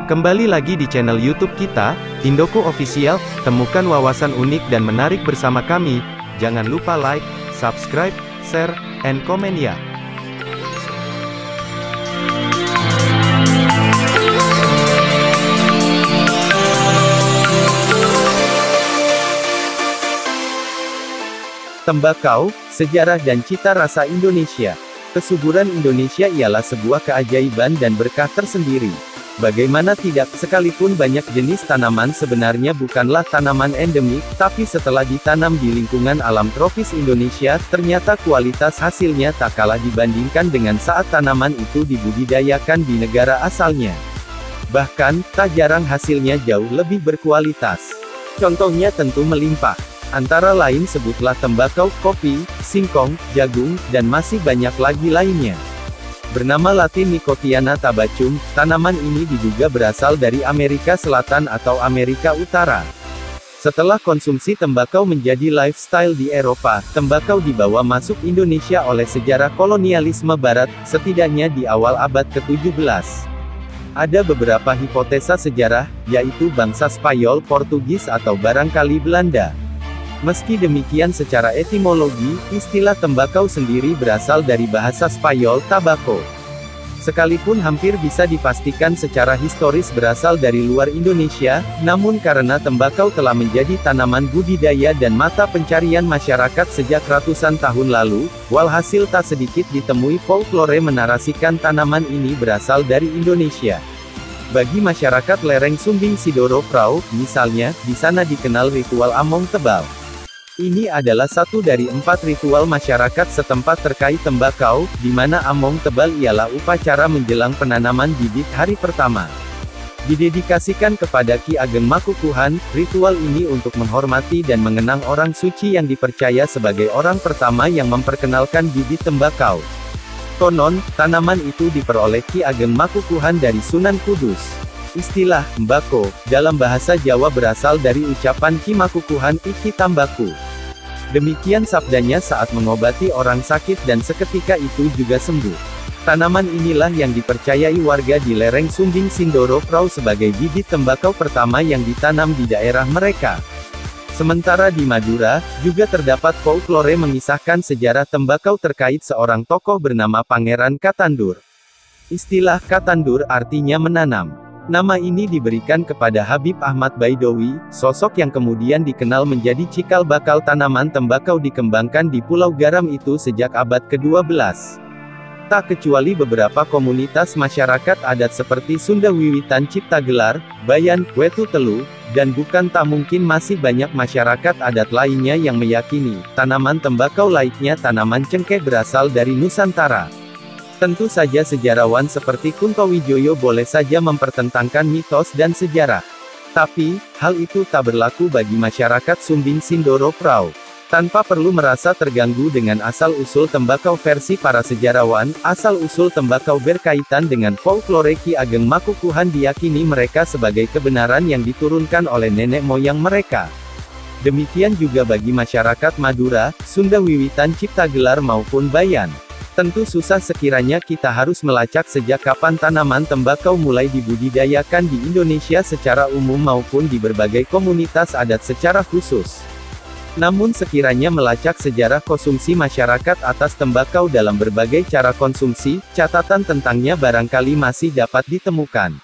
Kembali lagi di channel YouTube kita, Indoko Official. Temukan wawasan unik dan menarik bersama kami. Jangan lupa like, subscribe, share, and komen ya. Tembakau, sejarah dan cita rasa Indonesia. Kesuburan Indonesia ialah sebuah keajaiban dan berkah tersendiri. Bagaimana tidak, sekalipun banyak jenis tanaman sebenarnya bukanlah tanaman endemik, tapi setelah ditanam di lingkungan alam tropis Indonesia, ternyata kualitas hasilnya tak kalah dibandingkan dengan saat tanaman itu dibudidayakan di negara asalnya. Bahkan, tak jarang hasilnya jauh lebih berkualitas. Contohnya tentu melimpah. Antara lain sebutlah tembakau, kopi, singkong, jagung, dan masih banyak lagi lainnya. Bernama Latin Nicotiana tabacum, tanaman ini diduga berasal dari Amerika Selatan atau Amerika Utara. Setelah konsumsi tembakau menjadi lifestyle di Eropa, tembakau dibawa masuk Indonesia oleh sejarah kolonialisme Barat, setidaknya di awal abad ke-17. Ada beberapa hipotesa sejarah, yaitu bangsa Spanyol, Portugis atau barangkali Belanda. Meski demikian secara etimologi, istilah tembakau sendiri berasal dari bahasa Spanyol tabaco. Sekalipun hampir bisa dipastikan secara historis berasal dari luar Indonesia, namun karena tembakau telah menjadi tanaman budidaya dan mata pencarian masyarakat sejak ratusan tahun lalu, walhasil tak sedikit ditemui folklore menarasikan tanaman ini berasal dari Indonesia. Bagi masyarakat lereng Sumbing Sidoro Prau, misalnya, di sana dikenal ritual Among Tebal. Ini adalah satu dari 4 ritual masyarakat setempat terkait tembakau, di mana Among Tebal ialah upacara menjelang penanaman bibit hari pertama. Didedikasikan kepada Ki Ageng Makukuhan, ritual ini untuk menghormati dan mengenang orang suci yang dipercaya sebagai orang pertama yang memperkenalkan bibit tembakau. Konon, tanaman itu diperoleh Ki Ageng Makukuhan dari Sunan Kudus. Istilah mbako dalam bahasa Jawa berasal dari ucapan Ki Makukuhan iki tambaku. Demikian sabdanya saat mengobati orang sakit dan seketika itu juga sembuh. Tanaman inilah yang dipercayai warga di lereng Sumbing Sindoro Prau sebagai bibit tembakau pertama yang ditanam di daerah mereka. Sementara di Madura, juga terdapat folklore mengisahkan sejarah tembakau terkait seorang tokoh bernama Pangeran Katandur. Istilah Katandur artinya menanam. Nama ini diberikan kepada Habib Ahmad Baidowi, sosok yang kemudian dikenal menjadi cikal bakal tanaman tembakau dikembangkan di Pulau Garam itu sejak abad ke-12. Tak kecuali beberapa komunitas masyarakat adat seperti Sunda Wiwitan Cipta Gelar, Bayan, Wetu Telu, dan bukan tak mungkin masih banyak masyarakat adat lainnya yang meyakini, tanaman tembakau laiknya tanaman cengkeh berasal dari Nusantara. Tentu saja sejarawan seperti Kunto Wijoyo boleh saja mempertentangkan mitos dan sejarah. Tapi, hal itu tak berlaku bagi masyarakat Sumbing Sindoro Prau. Tanpa perlu merasa terganggu dengan asal-usul tembakau versi para sejarawan, asal-usul tembakau berkaitan dengan folklore Ki Ageng Makukuhan diyakini mereka sebagai kebenaran yang diturunkan oleh nenek moyang mereka. Demikian juga bagi masyarakat Madura, Sunda Wiwitan Cipta Gelar maupun Bayan. Tentu susah sekiranya kita harus melacak sejak kapan tanaman tembakau mulai dibudidayakan di Indonesia secara umum maupun di berbagai komunitas adat secara khusus. Namun sekiranya melacak sejarah konsumsi masyarakat atas tembakau dalam berbagai cara konsumsi, catatan tentangnya barangkali masih dapat ditemukan.